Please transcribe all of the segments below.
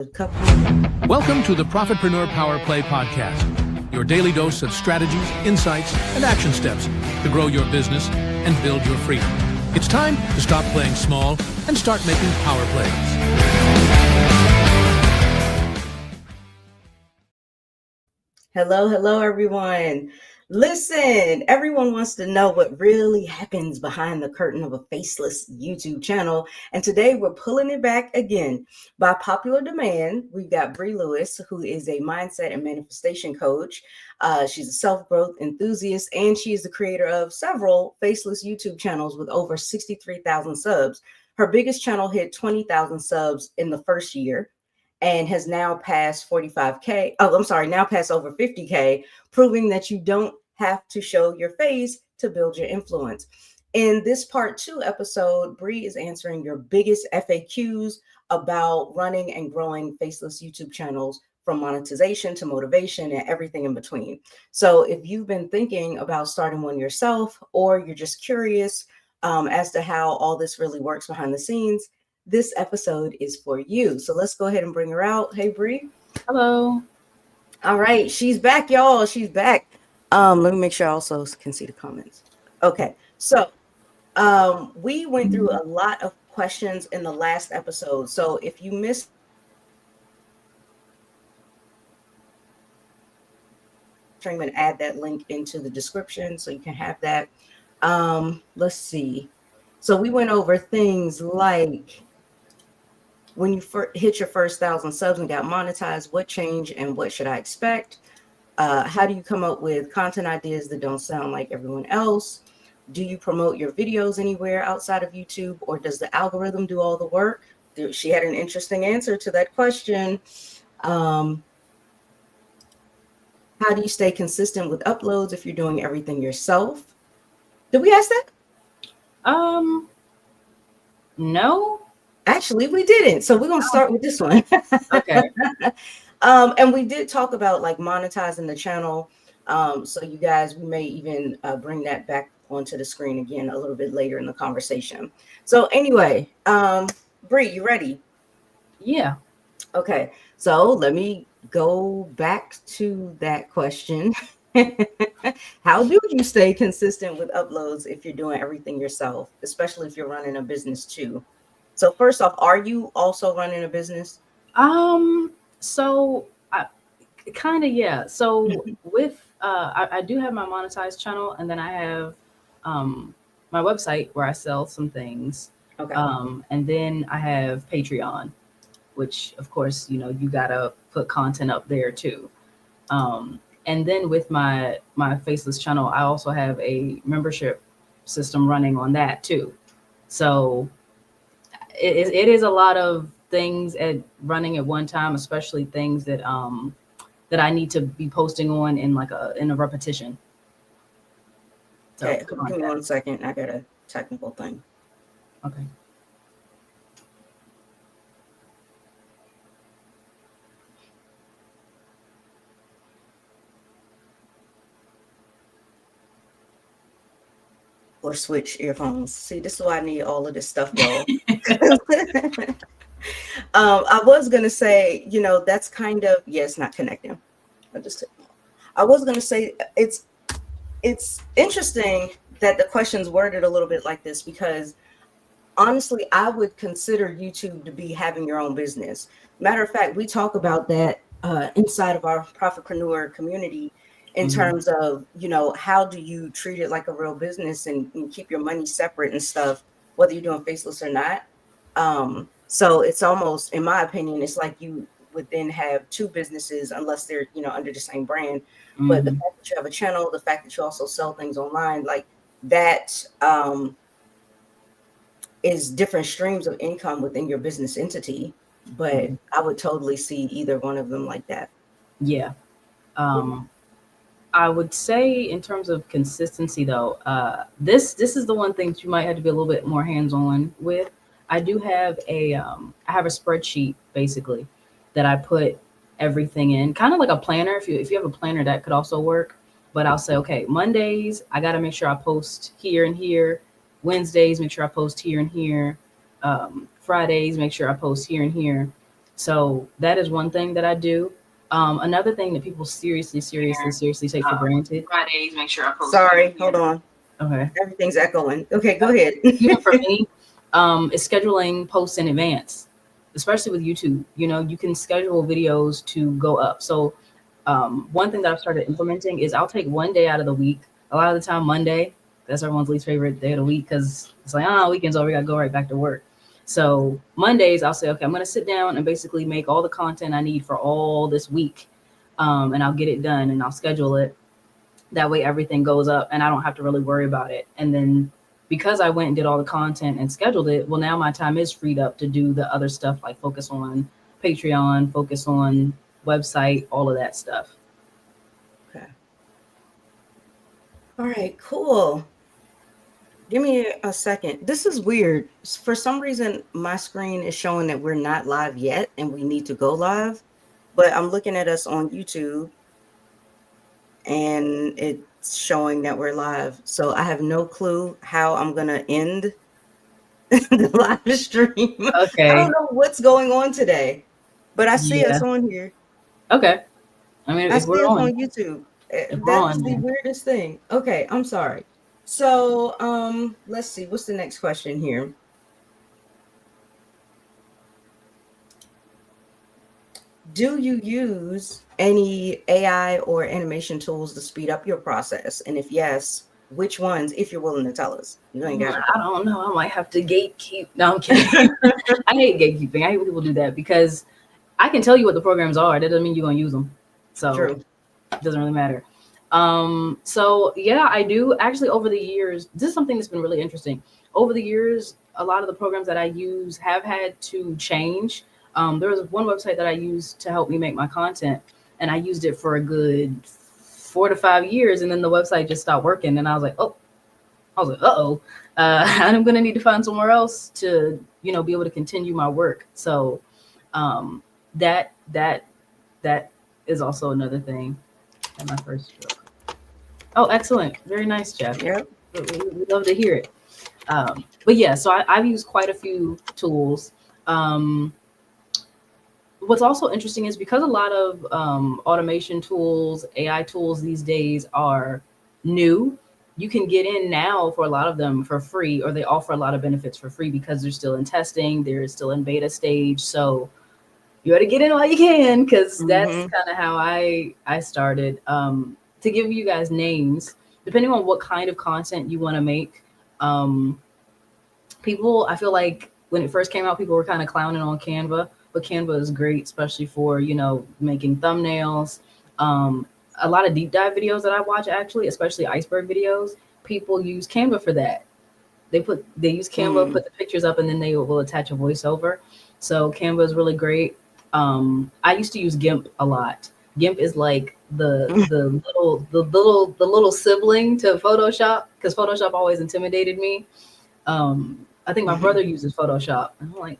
Welcome to the Profitpreneur Power Play podcast, your daily dose of strategies, insights, and action steps to grow your business and build your freedom. It's time to stop playing small and start making power plays. Hello, everyone. Listen, everyone wants to know what really happens behind the curtain of a faceless YouTube channel. And today we're pulling it back again. By popular demand, we've got Bree Lewis, who is a mindset and manifestation coach. She's a self-growth enthusiast, and she is the creator of several faceless YouTube channels with over 63,000 subs. Her biggest channel hit 20,000 subs in the first year and has now passed 45K. Now passed over 50K, proving that you don't have to show your face to build your influence. In this part 2 episode, Bree is answering your biggest FAQs about running and growing faceless YouTube channels, from monetization to motivation and everything in between. So if you've been thinking about starting one yourself, or you're just curious as to how all this really works behind the scenes, this episode is for you. So let's go ahead and bring her out. Hey, Bree. Hello. All right. She's back, y'all. She's back. Let me make sure I also can see the comments. Okay. So we went through a lot of questions in the last episode. So if you missed, I'm going to add that link into the description so you can have that. Let's see. So we went over things like, when you hit your first 1,000 subs and got monetized, what changed and what should I expect? How do you come up with content ideas that don't sound like everyone else? Do you promote your videos anywhere outside of YouTube, or does the algorithm do all the work? She had an interesting answer to that question. How do you stay consistent with uploads if you're doing everything yourself? Did we ask that? No. Actually, we didn't. So we're going to start with this one. Okay. And we did talk about like monetizing the channel. So you guys, we may even bring that back onto the screen again a little bit later in the conversation. So anyway, Bree, you ready? Yeah. Okay. So let me go back to that question. How do you stay consistent with uploads if you're doing everything yourself, especially if you're running a business too? So first off, are you also running a business? So I kind of, yeah. So with, I do have my monetized channel, and then I have, my website where I sell some things. Okay. And then I have Patreon, which of course, you gotta put content up there too. And then with my faceless channel, I also have a membership system running on that too. So it is a lot of things running at one time, especially things that that I need to be posting on in a repetition. So, okay, give me 1 second. I got a technical thing. Okay. Or switch earphones. See, this is why I need all of this stuff, y'all. I was gonna say, that's kind of, it's not connecting. I was gonna say it's interesting that the question's worded a little bit like this, because honestly, I would consider YouTube to be having your own business. Matter of fact, we talk about that inside of our Profitpreneur community, in terms of, how do you treat it like a real business and keep your money separate and stuff, whether you're doing faceless or not. So it's almost, in my opinion, it's like you would then have two businesses unless they're, under the same brand. But the fact that you have a channel, the fact that you also sell things online, like that is different streams of income within your business entity. But I would totally see either one of them like that. Yeah. I would say in terms of consistency though, this is the one thing that you might have to be a little bit more hands-on with. I do have I have a spreadsheet basically that I put everything in, kind of like a planner. If you have a planner, that could also work. But I'll say, okay, Mondays, I got to make sure I post here and here. Wednesdays, make sure I post here and here. Fridays, make sure I post here and here. So that is one thing that I do. Another thing that people seriously take for granted. Fridays, make sure I post. Sorry, hold on. Okay. Everything's echoing. Okay, go ahead. Even for me, is scheduling posts in advance, especially with YouTube. You know, you can schedule videos to go up. So one thing that I've started implementing is I'll take one day out of the week. A lot of the time, Monday, that's everyone's least favorite day of the week because it's like, weekend's over, we gotta go right back to work. So Mondays, I'll say, okay, I'm gonna sit down and basically make all the content I need for all this week, and I'll get it done and I'll schedule it. That way, everything goes up and I don't have to really worry about it. And then because I went and did all the content and scheduled it, well, now my time is freed up to do the other stuff like focus on Patreon, focus on website, all of that stuff. Okay. All right, cool. Give me a second. This is weird. For some reason, my screen is showing that we're not live yet and we need to go live. But I'm looking at us on YouTube and it's showing that we're live. So I have no clue how I'm going to end the live stream. Okay. I don't know what's going on today, but I see us on here. Okay. I mean, I if see we're us on YouTube. we're That's on, the weirdest thing. Okay, I'm sorry. So let's see. What's the next question here? Do you use any AI or animation tools to speed up your process? And if yes, which ones, if you're willing to tell us? You ain't got I don't know. I might have to gatekeep. No, I'm kidding. I hate gatekeeping. I hate when people do that because I can tell you what the programs are. That doesn't mean you're going to use them. So True. It doesn't really matter. So yeah, I do actually over the years, this is something that's been really interesting. Over the years, a lot of the programs that I use have had to change. There was one website that I used to help me make my content and I used it for a good 4 to 5 years. And then the website just stopped working. And I was like, uh-oh, I'm going to need to find somewhere else to, be able to continue my work. So, that is also another thing. And my first stroke. Oh, excellent. Very nice, Jeff. Yep. We love to hear it. But yeah, so I've used quite a few tools. What's also interesting is because a lot of automation tools, AI tools these days are new, you can get in now for a lot of them for free, or they offer a lot of benefits for free because they're still in testing, they're still in beta stage. So you got to get in while you can, because that's kind of how I started. To give you guys names, depending on what kind of content you want to make, people, I feel like when it first came out, people were kind of clowning on Canva, but Canva is great, especially for, making thumbnails. A lot of deep dive videos that I watch, actually, especially iceberg videos, people use Canva for that. They use Canva, put the pictures up, and then they will attach a voiceover. So Canva is really great. I used to use GIMP a lot. GIMP is like the little sibling to Photoshop, because Photoshop always intimidated me. I think my brother uses Photoshop. And I'm like,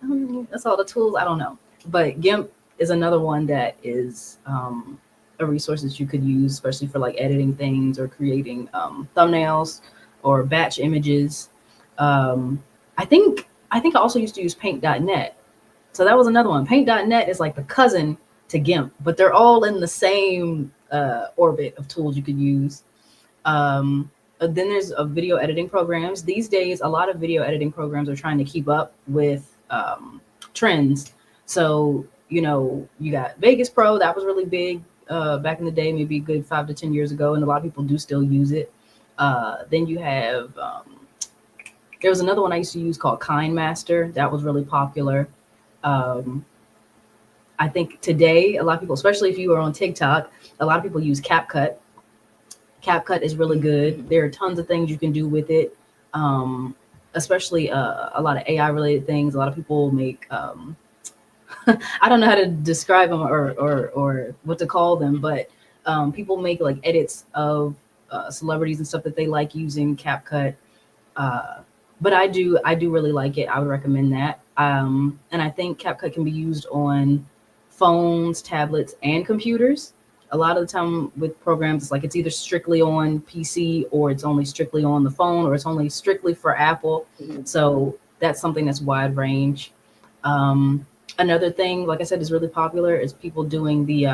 that's all the tools. I don't know. But GIMP is another one that is a resource that you could use, especially for like editing things or creating thumbnails or batch images. I think I also used to use paint.net. So that was another one. Paint.net is like the cousin to GIMP, but they're all in the same orbit of tools you could use. Then there's video editing programs. These days, a lot of video editing programs are trying to keep up with trends. So, you got Vegas Pro. That was really big back in the day, maybe a good 5 to 10 years ago. And a lot of people do still use it. Then you have, there was another one I used to use called KindMaster. That was really popular. I think today, a lot of people, especially if you are on TikTok, a lot of people use CapCut. CapCut is really good. There are tons of things you can do with it, especially a lot of AI related things. A lot of people make, I don't know how to describe them or what to call them, but people make like edits of celebrities and stuff that they like using CapCut. But I do really like it. I would recommend that. And I think CapCut can be used on phones, tablets, and computers. A lot of the time with programs, it's like it's either strictly on PC or it's only strictly on the phone or it's only strictly for Apple. So that's something that's wide range. Another thing, like I said, is really popular is people doing the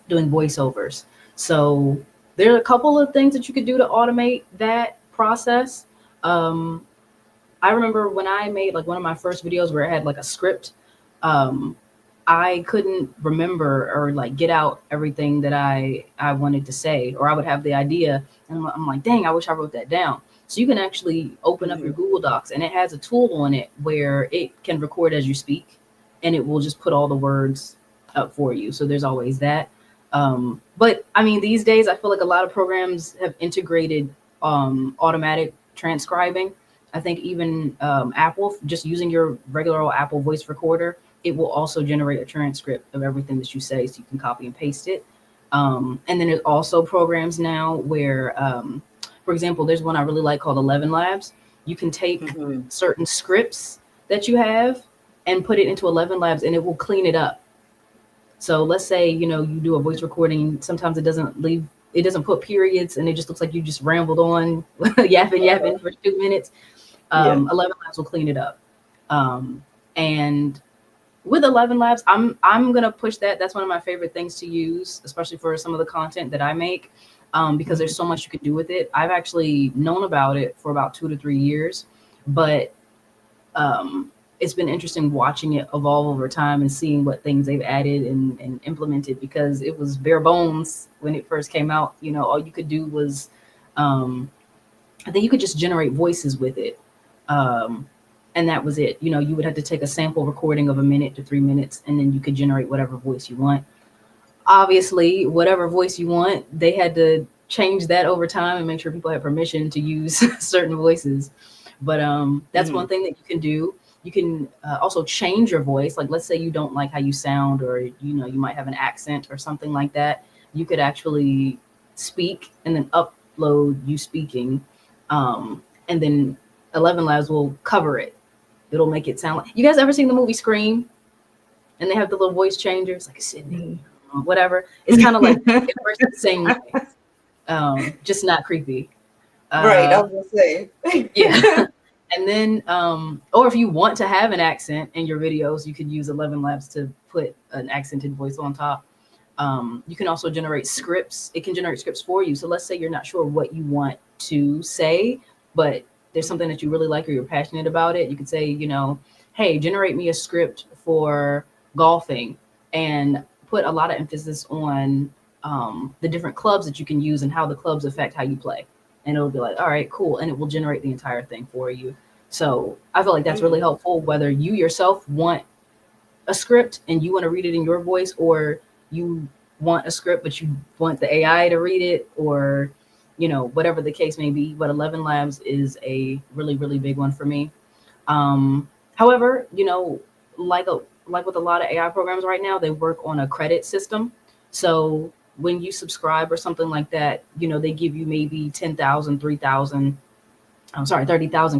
doing voiceovers. So there are a couple of things that you could do to automate that process. Um, I remember when I made like one of my first videos where I had like a script, um, I couldn't remember or like get out everything that I wanted to say, or I would have the idea and I'm like, dang, I wish I wrote that down. So you can actually open up your Google Docs and it has a tool on it where it can record as you speak and it will just put all the words up for you. So there's always that. But I mean, these days, I feel like a lot of programs have integrated automatic transcribing. I think even Apple, just using your regular old Apple voice recorder, it will also generate a transcript of everything that you say, so you can copy and paste it. And then there's also programs now where, for example, there's one I really like called 11 Labs. You can take certain scripts that you have and put it into 11 Labs, and it will clean it up. So let's say, you know, you do a voice recording, sometimes it doesn't put periods and it just looks like you just rambled on yapping for 2 minutes. 11 Labs will clean it up. And with 11 Labs, I'm going to push that. That's one of my favorite things to use, especially for some of the content that I make, because there's so much you can do with it. I've actually known about it for about 2 to 3 years, but it's been interesting watching it evolve over time and seeing what things they've added and implemented, because it was bare bones when it first came out. You know, all you could do was, I think you could just generate voices with it. And that was it. You know, you would have to take a sample recording of 1 minute to 3 minutes, and then you could generate whatever voice you want. Obviously, whatever voice you want, they had to change that over time and make sure people had permission to use certain voices. But that's one thing that you can do. You can also change your voice. Like, let's say you don't like how you sound, or, you know, you might have an accent or something like that. You could actually speak and then upload you speaking. And then 11 Labs will cover it. It'll make it sound like, you guys ever seen the movie Scream? And they have the little voice changers, like Sydney, whatever. It's kind of like, it works the same way, just not creepy. Right, I was gonna say. Yeah. And then, or if you want to have an accent in your videos, you could use 11 Labs to put an accented voice on top. You can also generate scripts. It can generate scripts for you. So let's say you're not sure what you want to say, but there's something that you really like or you're passionate about it. You could say, you know, hey, generate me a script for golfing, and put a lot of emphasis on the different clubs that you can use and how the clubs affect how you play. And it'll be like, all right, cool. And it will generate the entire thing for you. So I feel like that's really helpful, whether you yourself want a script and you want to read it in your voice, or you want a script, but you want the AI to read it, or, you know, whatever the case may be. But 11 Labs is a really, really big one for me. However, you know, like with a lot of AI programs right now, they work on a credit system. So when you subscribe or something like that, you know, they give you maybe 30,000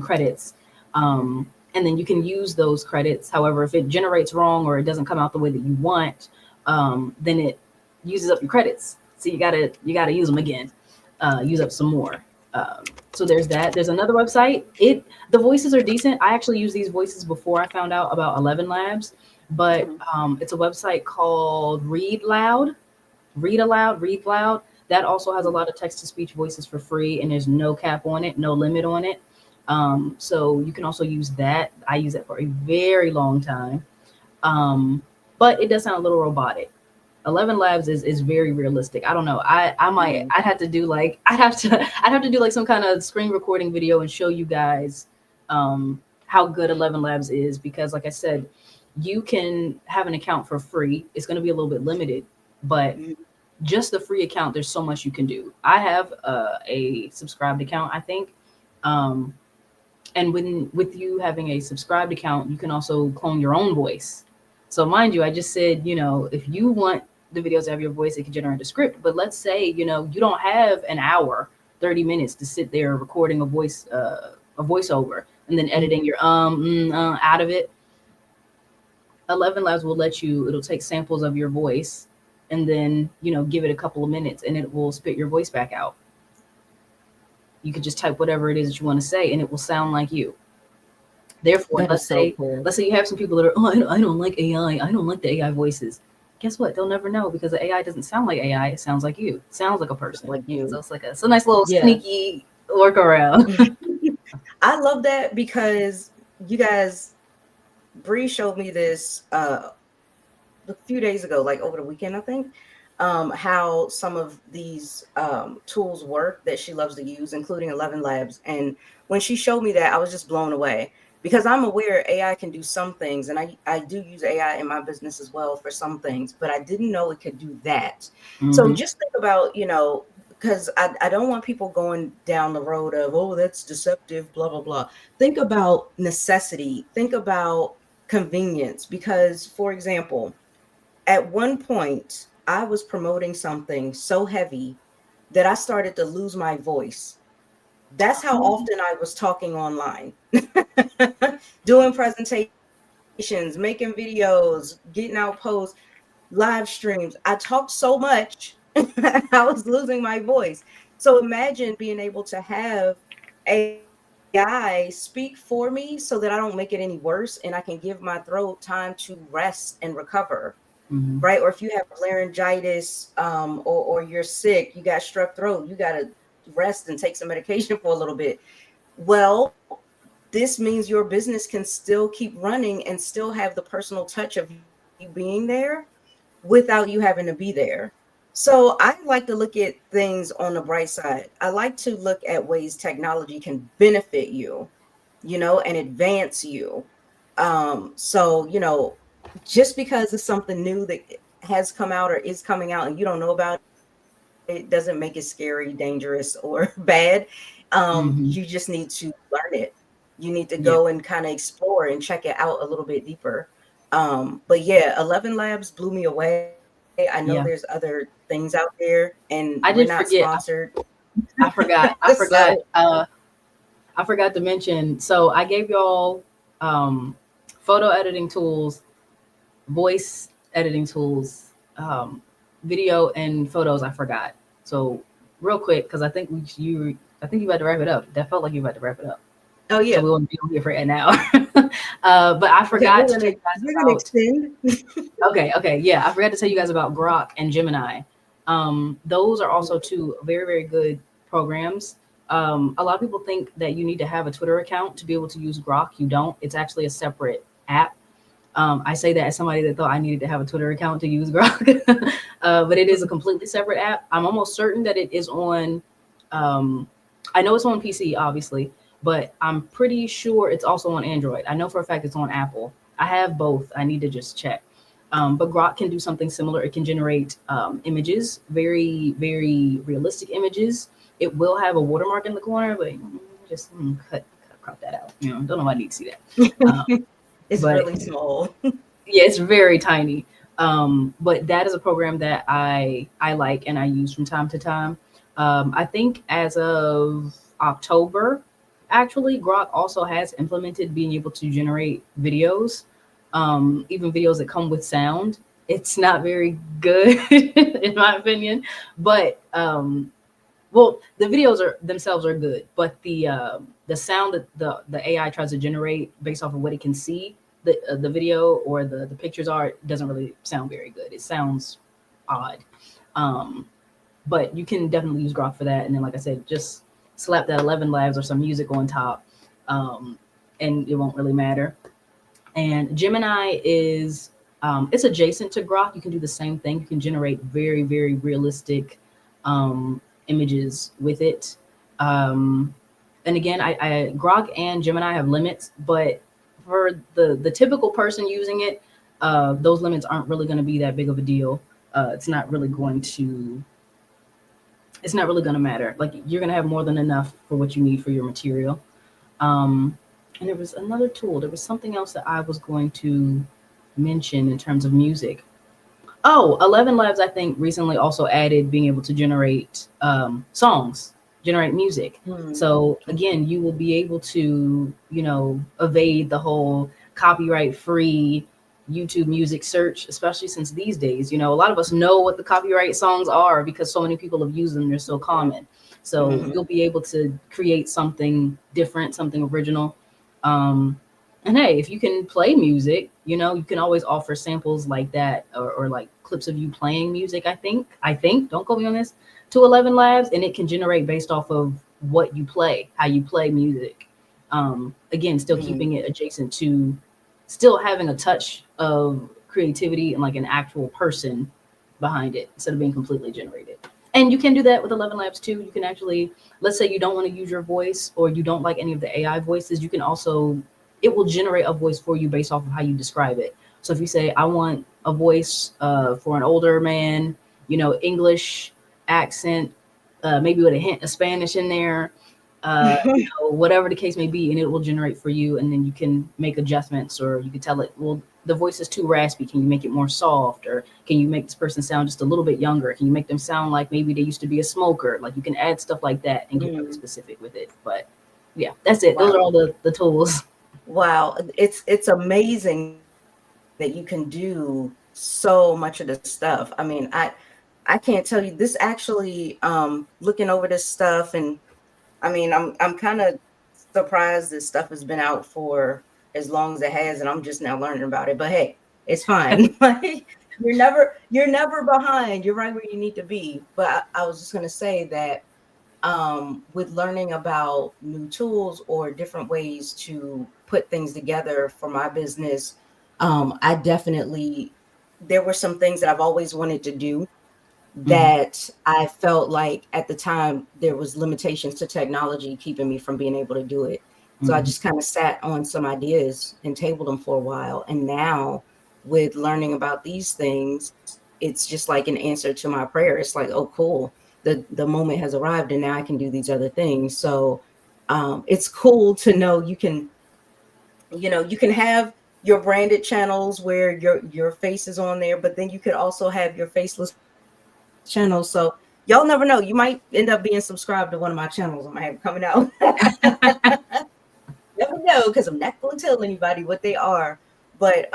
credits. And then you can use those credits. However, if it generates wrong or it doesn't come out the way that you want, then it uses up your credits. So you gotta use them again, use up some more. So there's that. There's another website. The voices are decent. I actually used these voices before I found out about 11 Labs, but it's a website called Read Loud. That also has a lot of text-to-speech voices for free, and there's no cap on it, no limit on it. So you can also use that. I use that for a very long time, but it does sound a little robotic. 11 Labs is very realistic. I don't know. I'd have to do like some kind of screen recording video and show you guys how good 11 Labs is, because like I said, you can have an account for free. It's going to be a little bit limited, but just the free account, there's so much you can do. I have a subscribed account, I think. And with you having a subscribed account, you can also clone your own voice. So mind you, I just said, you know, if you want the videos to have your voice, it can generate a script. But let's say, you know, you don't have an hour, 30 minutes to sit there recording a voiceover and then editing your out of it. 11 Labs will let you, it'll take samples of your voice and then, you know, give it a couple of minutes and it will spit your voice back out. You could just type whatever it is that you want to say and it will sound like you. Therefore, That is so cool. let's say you have some people that are, oh, I don't like AI. I don't like the AI voices. Guess what? They'll never know because the AI doesn't sound like AI. It sounds like you. It sounds like a person. Like you. So it's a nice little Yeah. sneaky workaround. I love that because you guys, Bree showed me this a few days ago, like over the weekend, I think, how some of these tools work that she loves to use, including 11 Labs. And when she showed me that, I was just blown away because I'm aware AI can do some things. And I do use AI in my business as well for some things, but I didn't know it could do that. So Mhm. just think about, because I don't want people going down the road of, oh, that's deceptive, blah, blah, blah. Think about necessity. Think about convenience. Because, for example, at one point, I was promoting something so heavy that I started to lose my voice. That's how often I was talking online, doing presentations, making videos, getting out posts, live streams. I talked so much, I was losing my voice. So imagine being able to have AI speak for me so that I don't make it any worse and I can give my throat time to rest and recover. Mhm. Right? Or if you have laryngitis, or you're sick, you got strep throat, you got to rest and take some medication for a little bit. Well, this means your business can still keep running and still have the personal touch of you being there without you having to be there. So I like to look at things on the bright side. I like to look at ways technology can benefit you, and advance you. So, just because it's something new that has come out or is coming out and you don't know about it doesn't make it scary, dangerous, or bad. Mhm. You just need to learn it. You need to Yeah. go and kind of explore and check it out a little bit deeper. But yeah, 11 Labs blew me away. I know Yeah. there's other things out there and I we're did not forget. sponsored. I forgot. I forgot. So I forgot to mention. So I gave y'all photo editing tools, voice editing tools, video and photos. I forgot. So real quick, because I think I think you about to wrap it up. That felt like you about to wrap it up. oh So yeah. we won't be on here for an hour. But I Okay, forgot to tell you guys we're gonna about. extend. Okay, yeah. I forgot to tell you guys about Grok and Gemini. Those are also two very, very good programs. A lot of people think that you need to have a Twitter account to be able to use Grok. You don't. It's actually a separate app. I say that as somebody that thought I needed to have a Twitter account to use Grok, but it is a completely separate app. I'm almost certain that it is on. I know it's on PC, obviously, but I'm pretty sure it's also on Android. I know for a fact it's on Apple. I have both. I need to just check. But Grok can do something similar. It can generate images, very, very realistic images. It will have a watermark in the corner, but just crop that out. Don't know why I need to see that. It's But really small. yeah, it's very tiny. But that is a program that I like and I use from time to time. I think as of October, actually, Grok also has implemented being able to generate videos, even videos that come with sound. It's not very good, in my opinion, but well, the videos are themselves are good, but the sound that the AI tries to generate based off of what it can see the video or the pictures are doesn't really sound very good. It sounds odd. Um, but you can definitely use Grok for that. And then, like I said, just slap that 11 Labs or some music on top, and it won't really matter. And Gemini is it's adjacent to Grok. You can do the same thing. You can generate very, very realistic images with it. Um, and again, I Grok and Gemini have limits, but for the typical person using it, those limits aren't really going to be that big of a deal. It's not really going to matter. Like you're going to have more than enough for what you need for your material. And there was another tool. There was something else that I was going to mention in terms of music. Oh, 11 Labs, I think, recently also added being able to generate songs, generate music. So again, you will be able to, evade the whole copyright free YouTube music search, especially since these days, a lot of us know what the copyright songs are because so many people have used them. They're so common. So you'll be able to create something different, something original. Um, And hey, if you can play music, you know, you can always offer samples like that, or like clips of you playing music. I think, don't quote me on this, to 11 Labs, and it can generate based off of what you play, how you play music. Again, still Mhm. keeping it adjacent to still having a touch of creativity and like an actual person behind it instead of being completely generated. And you can do that with 11 Labs too. You can actually, let's say you don't want to use your voice or you don't like any of the AI voices, you can also, it will generate a voice for you based off of how you describe it. So if you say, I want a voice for an older man, you know, English accent, maybe with a hint of Spanish in there, you know, whatever the case may be, and it will generate for you. And then you can make adjustments, or you can tell it, well, the voice is too raspy. Can you make it more soft? Or can you make this person sound just a little bit younger? Can you make them sound like maybe they used to be a smoker? Like you can add stuff like that and get really Mm. specific with it. But yeah, that's it. Those are Wow. all the tools. Wow. It's amazing that you can do so much of this stuff. I mean, I can't tell you this actually, looking over this stuff, and I mean, I'm kind of surprised this stuff has been out for as long as it has, and I'm just now learning about it. But hey, it's fine. Like you're never behind. You're right where you need to be. But I was just gonna say that with learning about new tools or different ways to put things together for my business, I definitely, there were some things that I've always wanted to do Mhm, that I felt like at the time there was limitations to technology keeping me from being able to do it. So I mhm, just kind of sat on some ideas and tabled them for a while. And now with learning about these things, it's just like an answer to my prayer. It's like, oh, cool. The moment has arrived and now I can do these other things. So it's cool to know you can have your branded channels where your face is on there, but then you could also have your faceless channel. So y'all never know. You might end up being subscribed to one of my channels. I might have it coming out. Never know, because I'm not going to tell anybody what they are. But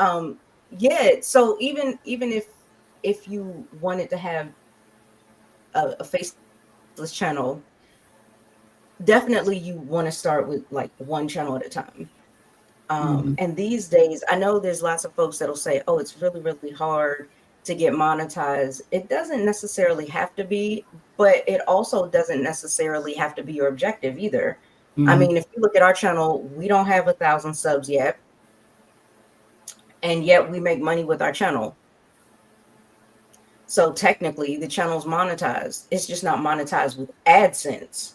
yeah. So even if you wanted to have a faceless channel, definitely you want to start with like one channel at a time. mhm, And these days, I know there's lots of folks that'll say, oh, it's really, really hard to get monetized. It doesn't necessarily have to be, but it also doesn't necessarily have to be your objective either. I mhm. mean, if you look at our channel, we don't have 1,000 subs yet, and yet we make money with our channel. So technically, the channel's monetized. It's just not monetized with AdSense.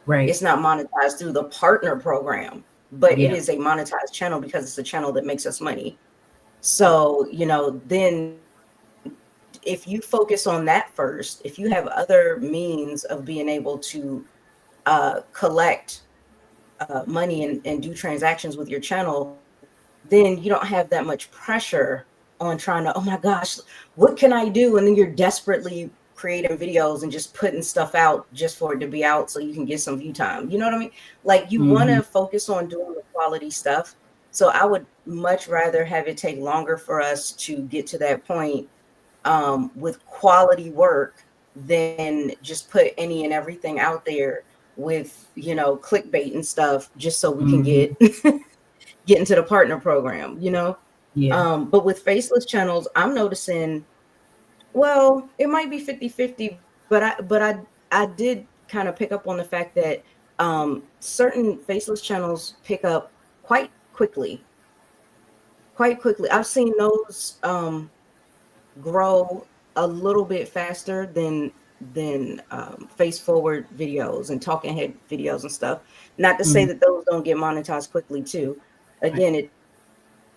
Right. It's not monetized through the partner program, but it Yeah. is a monetized channel because it's a channel that makes us money. So, then if you focus on that first, if you have other means of being able to collect money and do transactions with your channel, then you don't have that much pressure on trying to, oh my gosh, what can I do? And then you're desperately creating videos and just putting stuff out just for it to be out so you can get some view time. You know what I mean? Like you want Mhm, to focus on doing the quality stuff. So I would much rather have it take longer for us to get to that point with quality work than just put any and everything out there with clickbait and stuff just so we can mhm. get into the partner program. Yeah. But with faceless channels, I'm noticing, well, it might be 50-50, but I did kind of pick up on the fact that certain faceless channels pick up quite quickly. Quite quickly. I've seen those grow a little bit faster than face forward videos and talking head videos and stuff. Not to say Mhm. that those don't get monetized quickly too. Right. Again, it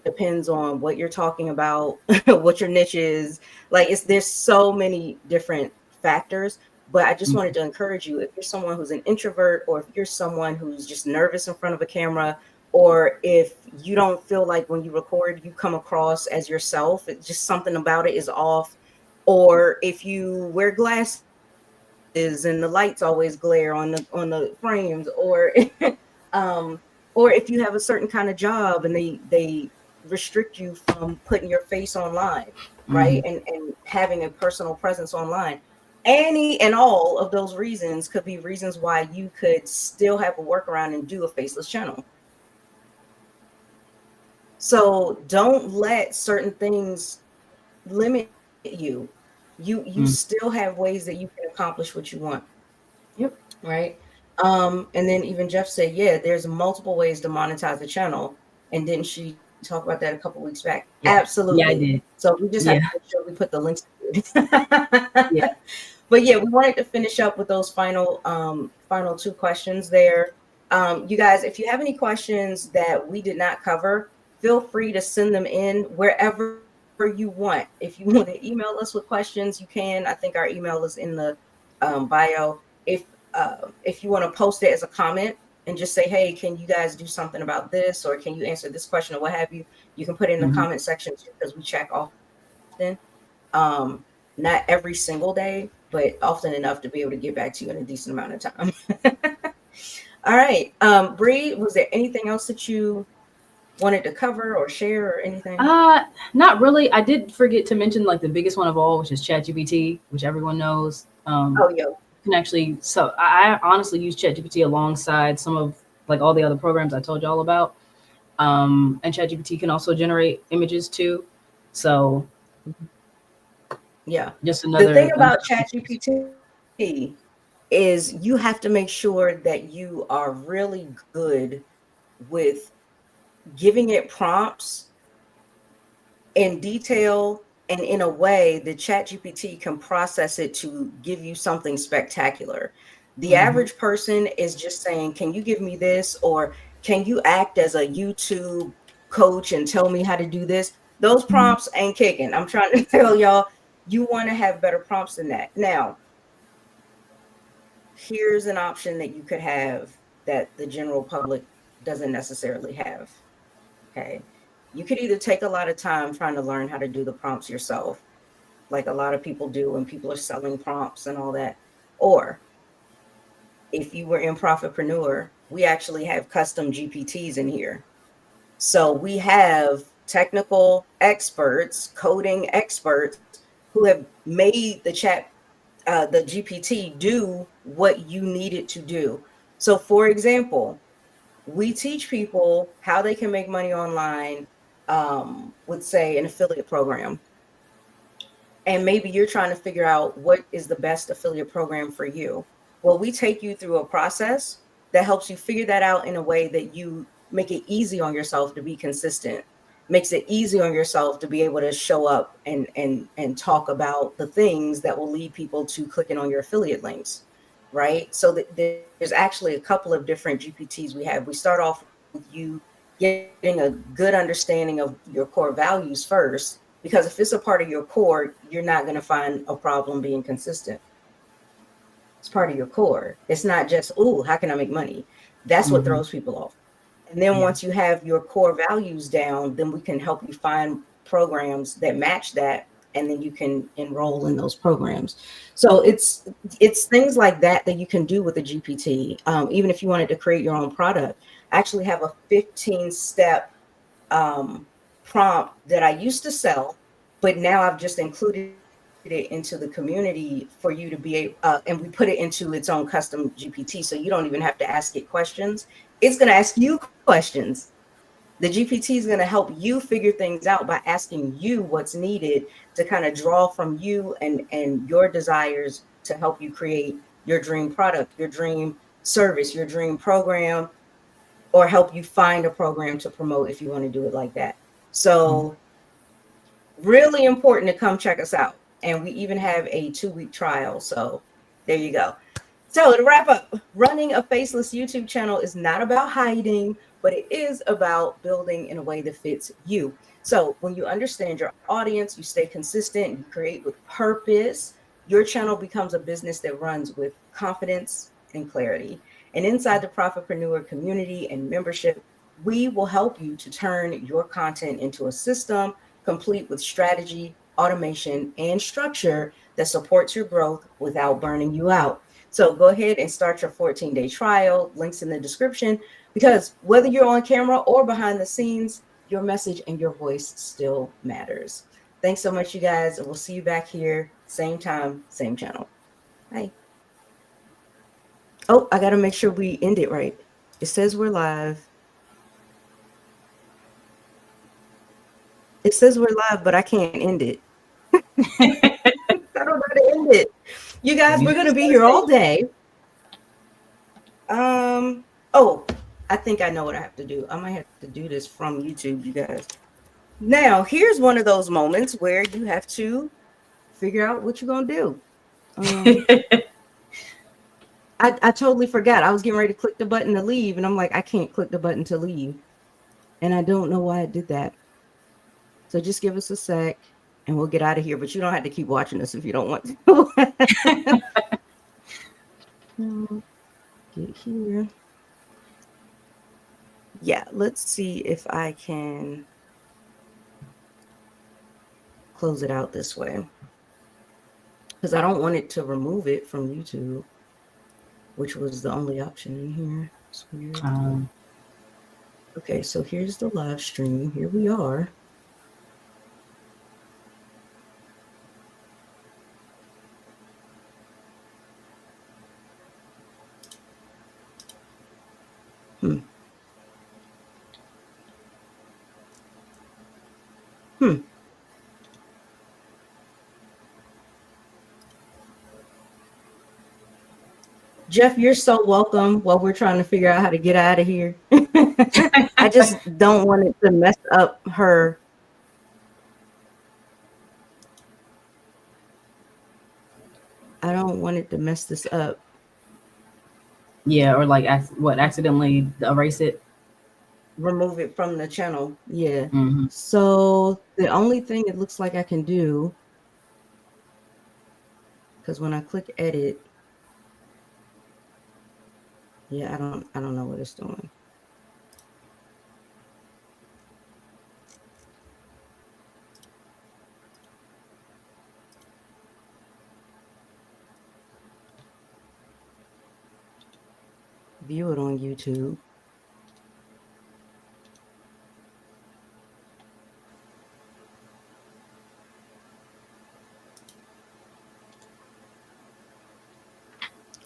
depends on what you're talking about, what your niche is. Like there's so many different factors. But I just wanted Mhm, to encourage you, if you're someone who's an introvert, or if you're someone who's just nervous in front of a camera, or if you don't feel like when you record you come across as yourself, it's just something about it is off, or if you wear glasses and the lights always glare on the frames, or um or if you have a certain kind of job and they restrict you from putting your face online, right, mhm. and having a personal presence online. Any and all of those reasons could be reasons why you could still have a workaround and do a faceless channel. So don't let certain things limit you. You Mm. still have ways that you can accomplish what you want, Yep. right? And then even Jeff said, yeah, there's multiple ways to monetize the channel. And didn't she talk about that a couple weeks back? Yeah. Yeah, Absolutely. I did. So we just have to Yeah. make sure we put the links to it. Yeah. But yeah, we wanted to finish up with those final two questions there. You guys, if you have any questions that we did not cover, feel free to send them in wherever you want. If you want to email us with questions, you can. I think our email is in the bio. If you want to post it as a comment and just say, hey, can you guys do something about this, or can you answer this question, or what have you, you can put it in the Hmm. comment section too, because we check often. Not every single day, but often enough to be able to get back to you in a decent amount of time. All right. Bree, was there anything else that you wanted to cover or share or anything? Not really. I did forget to mention like the biggest one of all, which is ChatGPT, which everyone knows. Oh, yo. Can actually, so I honestly use ChatGPT alongside some of like all the other programs I told you all about. And ChatGPT can also generate images too. So Yeah. just The thing another about resource. ChatGPT is you have to make sure that you are really good with giving it prompts in detail and in a way that ChatGPT can process it to give you something spectacular. The Hmm. average person is just saying, can you give me this? Or can you act as a YouTube coach and tell me how to do this? Those prompts ain't kicking. I'm trying to tell y'all, you want to have better prompts than that. Now, here's an option that you could have that the general public doesn't necessarily have. Okay. You could either take a lot of time trying to learn how to do the prompts yourself, like a lot of people do when people are selling prompts and all that. Or if you were in Profitpreneur, we actually have custom GPTs in here. So we have technical experts, coding experts who have made the GPT do what you need it to do. So, for example, we teach people how they can make money online with, say, an affiliate program. And maybe you're trying to figure out what is the best affiliate program for you. Well, we take you through a process that helps you figure that out in a way that you make it easy on yourself to be consistent, makes it easy on yourself to be able to show up and talk about the things that will lead people to clicking on your affiliate links, right? So there's actually a couple of different GPTs we have. We start off with you getting a good understanding of your core values first, because if it's a part of your core, you're not going to find a problem being consistent. It's part of your core. It's not just, oh, how can I make money? That's what Hmm. throws people off. And then Yeah. once you have your core values down, then we can help you find programs that match that, and then you can enroll in those programs. So it's things like that that you can do with a GPT. Even if you wanted to create your own product, I actually have a 15-step um, prompt that I used to sell, but now I've just included it into the community for you to be able, and we put it into its own custom GPT. So you don't even have to ask it questions. It's going to ask you questions. The GPT is going to help you figure things out by asking you what's needed to kind of draw from you and your desires to help you create your dream product, your dream service, your dream program, or help you find a program to promote if you want to do it like that. So really important to come check us out. And we even have a 2-week trial. So there you go. So to wrap up, running a faceless YouTube channel is not about hiding, but it is about building in a way that fits you. So when you understand your audience, you stay consistent, you create with purpose, your channel becomes a business that runs with confidence and clarity. And inside the Profitpreneur community and membership, we will help you to turn your content into a system complete with strategy, automation, and structure that supports your growth without burning you out. So go ahead and start your 14-day trial. Links in the description, because whether you're on camera or behind the scenes, your message and your voice still matters. Thanks so much, you guys. And we'll see you back here, same time, same channel. Bye. Oh, I got to make sure we end it right. It says we're live. It says we're live, but I can't end it. I don't know how to end it. You guys, we're gonna be here all day. Oh, I think I know what I have to do. I might have to do this from YouTube, you guys. Now, here's one of those moments where you have to figure out what you're gonna do. I totally forgot. I was getting ready to click the button to leave, and I'm like, I can't click the button to leave. And I don't know why I did that. So just give us a sec and we'll get out of here. But you don't have to keep watching us if you don't want to. Get here. Yeah, let's see if I can close it out this way. Because I don't want it to remove it from YouTube, which was the only option in here. It's weird. Okay, so here's the live stream. Here we are. Jeff, you're so welcome while we're trying to figure out how to get out of here. I just don't want it to mess up her. I don't want it to mess this up. Yeah, or like accidentally erase it? Remove it from the channel. Yeah. Mm-hmm. So the only thing it looks like I can do, because when I click edit, yeah, I don't know what it's doing. View it on YouTube.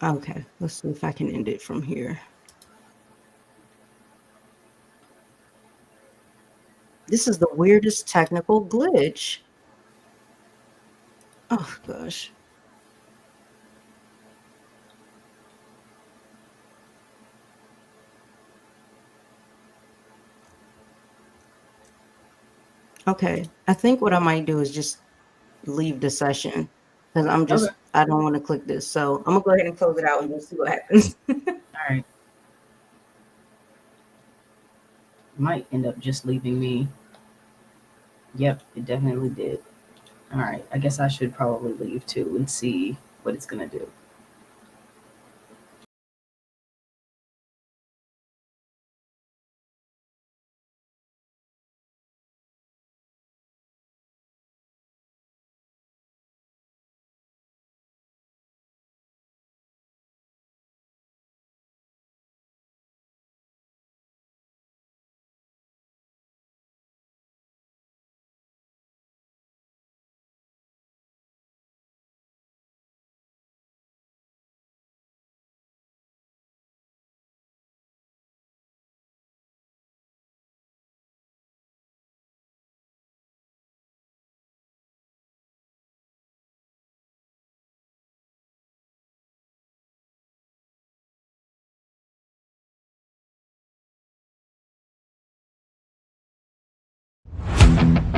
Okay, let's see if I can end it from here. This is the weirdest technical glitch. Oh, gosh. Okay, I think what I might do is just leave the session because I'm just, I don't want to click this. So I'm going to go ahead and close it out and we'll see what happens. All right. Might end up just leaving me. Yep, it definitely did. All right, I guess I should probably leave too and see what it's going to do.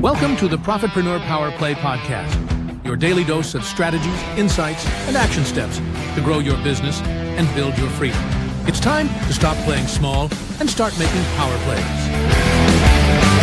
Welcome to the Profitpreneur Power Play podcast, your daily dose of strategies, insights, and action steps to grow your business and build your freedom. It's time to stop playing small and start making power plays.